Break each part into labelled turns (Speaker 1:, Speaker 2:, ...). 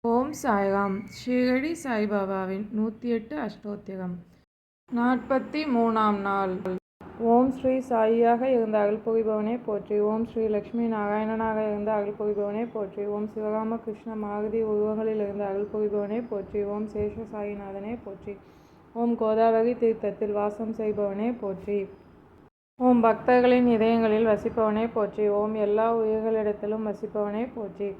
Speaker 1: ஓம் சாய்ராம். ஷீரடி சாய்பாபாவின் 108 அஷ்டோத்திரம். 43ஆம் நாள். ஓம் ஸ்ரீ சாயியாக இருந்த அருள்புரிபவனே போற்றி. ஓம் ஸ்ரீ லட்சுமி நாராயணனாக இருந்த அருள்புரிபவனே போற்றி. ஓம் சிவராம கிருஷ்ண மாருதி உருவங்களில் இருந்த அருள்புரிபவனே போற்றி. ஓம் சேஷ சாயிநாதனே போற்றி. ஓம் கோதாவரி தீர்த்தத்தில் வாசம் செய்பவனே போற்றி. ஓம் பக்தர்களின் இதயங்களில் வசிப்பவனே போற்றி. ஓம் எல்லா உயிர்களிடத்திலும் வசிப்பவனே போற்றி.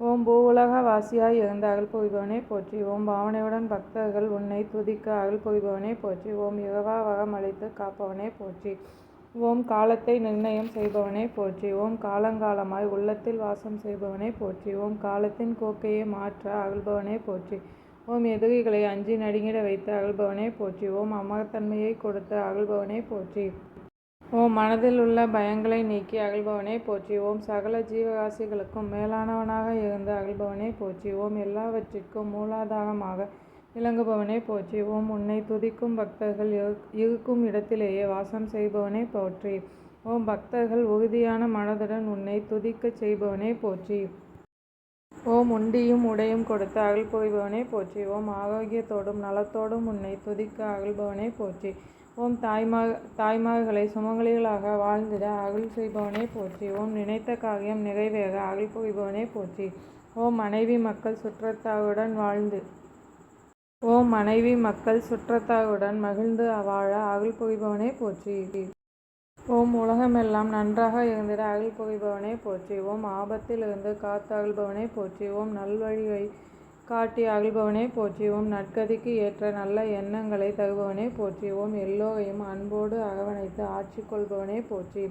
Speaker 1: ஓம் பூவுலக வாசியாய் இருந்த அருள்புரிபவனே போற்றி. ஓம் பாவனையுடன் பக்தர்கள் உன்னை துதிக்க அருள்புரிபவனே போற்றி. ஓம் இரவா வரம் அளித்து காப்பவனே போற்றி. ஓம் காலத்தை நிர்ணயம் செய்பவனே போற்றி. ஓம் காலங்காலமாய் உள்ளத்தில் வாசம் செய்பவனே போற்றி. ஓம் காலத்தின் கோக்கையை மாற்ற அருள்பவனே போற்றி. ஓம் எதிரிகளை அஞ்சி நடுங்கிட வைத்து அருள்பவனே போற்றி. ஓம் அமரத்தன்மையை கொடுத்து அருள்பவனே போற்றி. ஓம் மனதில் உள்ள பயங்களை நீக்கி அருள்பவனே போற்றி. ஓம் சகல ஜீவராசிகளுக்கும் மேலானவனாக இருந்து அருள்பவனே போற்றி. ஓம் எல்லாவற்றிற்கும் மூலாதாரமாக விளங்குபவனே போற்றி. ஓம் உன்னை துதிக்கும் பக்தர்கள் இருக்கும் இடத்திலேயே வாசம் செய்பவனே போற்றி. ஓம் பக்தர்கள் உறுதியான மனதுடன் உன்னை துதிக்கச் செய்பவனே போற்றி. ஓம் உண்டியும் உடையும் கொடுத்து அருள் புரிபவனே போற்றி. ஓம் ஆரோக்கியத்தோடும் நலத்தோடும் உன்னை துதிக்க அருள்பவனே போற்றி. ஓம் தாய்மார்களை சுமங்கலிகளாக வாழ்ந்திட அருள் செய்பவனே போற்றி. ஓம் நினைத்த காரியம் நிறைவேற அருள் புரிபவனே போற்றி. ஓம் மனைவி மக்கள் சுற்றத்தாருடன் மகிழ்ந்து வாழ அருள் புரிபவனே போற்றி. ஓம் உலகமெல்லாம் நன்றாக இருந்திட அருள் புரிபவனே போற்றி. ஓம் ஆபத்தில் இருந்து காத்து அருள்பவனே போற்றி. ஓம் நல்வழியை காட்டி அருள்பவனே போற்றி. ஓம் நற்கதிக்கு ஏற்ற நல்ல எண்ணங்களை தருபவனே போற்றி. ஓம் எல்லோரையும் அன்போடு அரவணைத்து ஆட்சி கொள்பவனே போற்றி.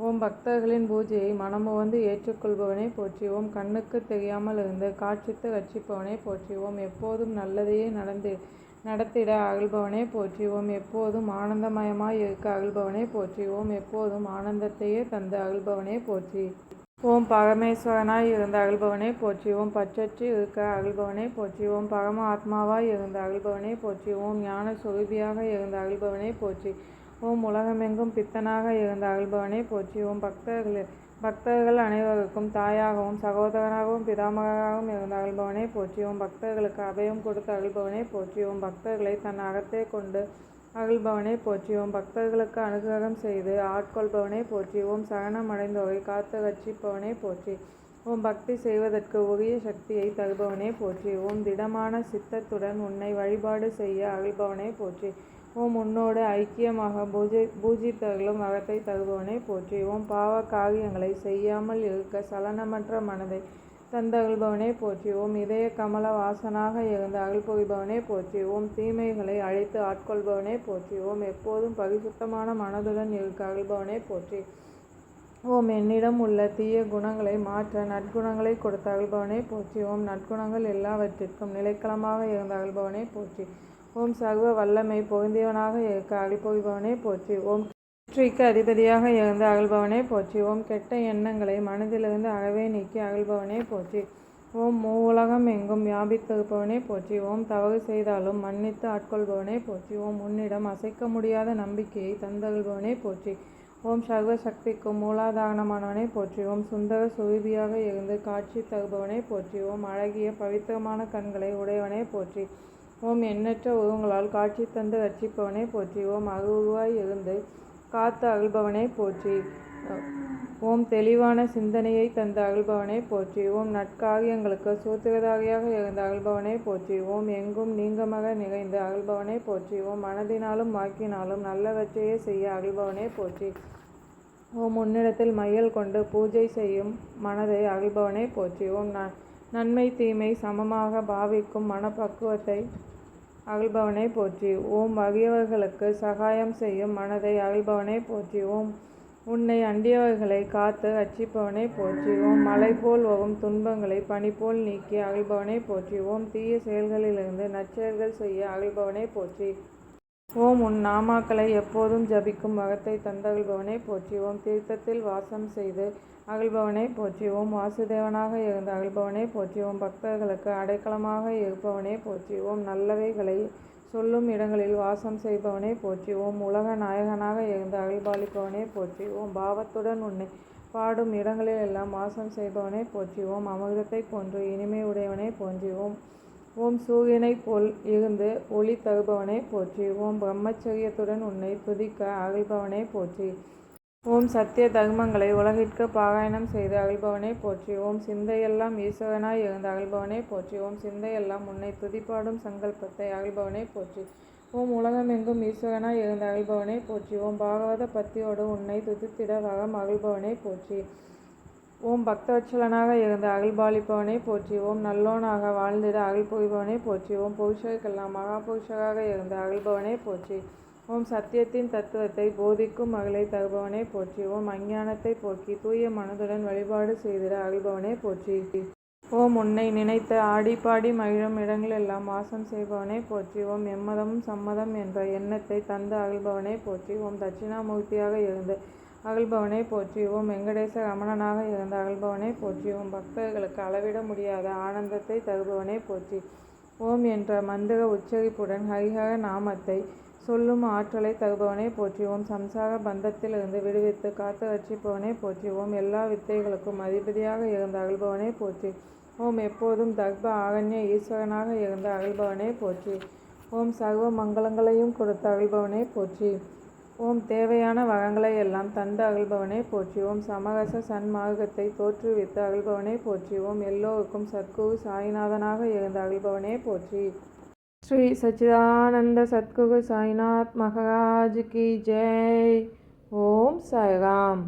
Speaker 1: ஓம் பக்தர்களின் பூஜையை மனமுவந்து ஏற்றுக்கொள்பவனே போற்றி. ஓம் கண்ணுக்கு தெரியாமல் இருந்து காட்சித்து ரட்சிப்பவனே போற்றி. ஓம் எப்போதும் நல்லதையே நடத்திட அருள்பவனே போற்றி. ஓம் எப்போதும் ஆனந்தமயமாய் இருக்க அருள்பவனே போற்றி. ஓம் எப்போதும் ஆனந்தத்தையே தந்து அருள்பவனே போற்றி. ஓம் பரமேஸ்வரனாய் இருந்த அருள்பவனே போற்றி. ஓம் பற்றற்று இருக்க அருள்பவனே போற்றி. ஓம் பரம ஆத்மாவாய் இருந்த அருள்பவனே போற்றி. ஓம் ஞான சொரூபியாக இருந்த அருள்பவனே போற்றி. ஓம் உலகமெங்கும் பித்தனாக இருந்த அருள்பவனே போற்றி. ஓம் பக்தர்கள் அனைவருக்கும் தாயாகவும் சகோதரனாகவும் பிதாமகராகவும் இருந்த அருள்பவனே போற்றி. ஓம் பக்தர்களுக்கு அபயம் கொடுத்த அருள்பவனே போற்றி. ஓம் பக்தர்களை தன் அகத்தே கொண்டு அருள்பவனே போற்றி. ஓம் பக்தர்களுக்கு அனுகிரகம் செய்து ஆட்கொள்பவனே போற்றி. ஓம் சரணம் அடைந்தோரை காத்து ரட்சிப்பவனே போற்றி. ஓம் பக்தி செய்வதற்கு உரிய சக்தியை தருபவனே போற்றி. ஓம் திடமான சித்தத்துடன் உன்னை வழிபாடு செய்ய அருள்பவனே போற்றி. ஓம் உன்னோடு ஐக்கியமாக பூஜித்தருளும் வரத்தை தருபவனே போற்றி. ஓம் பாவ காரியங்களை செய்யாமல் இருக்க சலனமற்ற மனதை தந்தருள்பவனே போற்றி. ஓம் இதய கமல வாசனாக இருந்து அருள் புரிபவனே போற்றி. ஓம் தீமைகளை அழைத்து ஆட்கொள்பவனே போற்றி. ஓம் எப்போதும் பரிசுத்தமான மனதுடன் இருக்க அருள்பவனே போற்றி. ஓம் என்னிடம் உள்ள தீய குணங்களை மாற்ற நற்குணங்களை கொடுத்த அருள்பவனே போற்றி. ஓம் நற்குணங்கள் எல்லாவற்றிற்கும் நிலைக்களமாக இருந்த அருள்பவனே போற்றி. ஓம் சர்வ வல்லமை பொருந்தியவனாக இருக்க அருள் புரிபவனே போற்றி. ஓம் வெற்றிக்கு அதிபதியாக இருந்து அருள்பவனே போற்றி. ஓம் கெட்ட எண்ணங்களை மனதிலிருந்து அறவே நீக்கி அருள்பவனே போற்றி. ஓம் உலகம் எங்கும் வியாபித்திருப்பவனே போற்றி. ஓம் தவறு செய்தாலும் மன்னித்து ஆட்கொள்பவனே போற்றி. ஓம் உன்னிடம் அசைக்க முடியாத நம்பிக்கையை தந்தருள்பவனே போற்றி. ஓம் சர்வ சக்திக்கும் மூலாதாரணமானவனே போற்றி. ஓம் சுந்தர சுரூபியாக இருந்து காட்சி தருபவனே போற்றி. ஓம் அழகிய பவித்திரமான கண்களை உடையவனே போற்றி. ஓம் எண்ணற்ற உருவங்களால் காட்சி தந்து ரட்சிப்பவனே போற்றி. ஓம் அருவாய் இருந்து காத்து அருள்பவனே போற்றி. ஓம் தெளிவான சிந்தனையை தந்த அருள்பவனே போற்றி. ஓம் நற்காரியங்களுக்கு சூத்திரதாரியாக இருந்த அருள்பவனே போற்றி. ஓம் எங்கும் நீங்கமக நிறைந்து அருள்பவனே போற்றி. ஓம் மனதினாலும் வாக்கினாலும் நல்லவற்றையே செய்ய அருள்பவனே போற்றி. ஓம் உன்னிடத்தில் மையல் கொண்டு பூஜை செய்யும் மனதை அருள்பவனே போற்றி. ஓம் நன்மை தீமை சமமாக பாவிக்கும் மனப்பக்குவத்தை அருள்பவனே போற்றி. ஓம் வறியவர்களுக்கு சகாயம் செய்யும் மனதை அருள்பவனே போற்றி. ஓம் உன்னை அண்டியவர்களை காத்து ரட்சிப்பவனே போற்றி. ஓம் மலை போல் வரும் துன்பங்களை பனி போல் நீக்கி அருள்பவனே போற்றி. ஓம் தீய செயல்களிலிருந்து நற்செயல்கள் செய்ய அருள்பவனே போற்றி. ஓம் உன் நாமாக்களை எப்போதும் ஜபிக்கும் வரத்தை தந்தருள்பவனே போற்றி. ஓம் தீர்த்தத்தில் வாசம் செய்து அருள்பவனே போற்றி. ஓம் வாசுதேவனாக இருந்த அருள்பவனே போற்றி. ஓம் பக்தர்களுக்கு அடைக்கலமாக இருப்பவனே போற்றி. ஓம் நல்லவைகளை சொல்லும் இடங்களில் வாசம் செய்பவனே போற்றி. ஓம் உலக நாயகனாக இருந்து அருள்பாலிப்பவனே போற்றி. ஓம் பாவத்துடன் உன்னை பாடும் இடங்களில் எல்லாம் வாசம் செய்பவனே போற்றி. ஓம் அமிர்தத்தை போன்று இனிமை உடையவனே போற்றி. ஓம் சூரியனை போல் இருந்து ஒளி தருபவனே போற்றி. ஓம் பிரம்மச்சரியத்துடன் உன்னை துதிக்க அருள்பவனே போற்றி. ஓம் சத்திய தர்மங்களை உலகிற்கு பாராயணம் செய்து அருள்பவனே போற்றி. ஓம் சிந்தையெல்லாம் ஈஸ்வரனாய் இருந்து அருள்பவனே போற்றி. ஓம் சிந்தையெல்லாம் உன்னை துதிப்பாடும் சங்கல்பத்தை அருள்பவனே போற்றி. ஓம் உலகமெங்கும் ஈஸ்வரனாய் இருந்து அருள்பவனே போற்றி. ஓம் பாகவத பக்தியோடு உன்னை துதித்திட வரம் அருள்பவனே போற்றி. ஓம் பக்தவத்சலனாக இருந்து அருள்பாலிப்பவனே போற்றி. ஓம் நல்லோனாக வாழ்ந்திட அருள் புரிபவனே போற்றி. ஓம் புருஷருக்கெல்லாம் மகாபுருஷராக இருந்து அருள்பவனே போற்றி. ஓம் சத்தியத்தின் தத்துவத்தை போதிக்கும் அருளை தருபவனே போற்றி. ஓம் அஞ்ஞானத்தை போக்கி தூய மனதுடன் வழிபாடு செய்திட அருள்பவனே போற்றி. ஓம் உன்னை நினைத்து ஆடி பாடி மகிழும் இடங்களெல்லாம் வாசம் செய்பவனே போற்றி. ஓம் எம்மதமும் சம்மதம் என்ற எண்ணத்தை தந்து அருள்பவனே போற்றி. ஓம் தட்சிணாமூர்த்தியாக இருந்து அருள்பவனே போற்றி. ஓம் வெங்கடேச ரமணனாக இருந்து அருள்பவனே போற்றி. ஓம் பக்தர்களுக்கு அளவிட முடியாத ஆனந்தத்தை தருபவனே போற்றி. ஓம் என்ற மந்திர உச்சரிப்புடன் ஹரிஹர நாமத்தை சொல்லும் ஆற்றலை தருபவனே போற்றி. ஓம் சம்சார பந்தத்தில் இருந்து விடுவித்து காத்து ரட்சிப்பவனே போற்றி. ஓம் எல்லா வித்தைகளுக்கும் அதிபதியாக இருந்து அருள்பவனே போற்றி. ஓம் எப்போதும் தர்ப ஆரண்ய ஈஸ்வரனாக இருந்து அருள்பவனே போற்றி. ஓம் சர்வ மங்களங்களையும் கொடுத்து அருள்பவனே போற்றி. ஓம் தேவையான வரங்களை எல்லாம் தந்து அருள்பவனே போற்றி. ஓம் சமரச சன்மார்க்கத்தை தோற்றுவித்து அருள்பவனே போற்றி. ஓம் எல்லோருக்கும் சத்குரு சாய்நாதனாக இருந்து அருள்பவனே போற்றி. ஸ்ரீ சச்சிதானந்த சத்குரு சாய்நாத் மகாராஜ் கி ஜெய். ஓம் சாய்ராம்.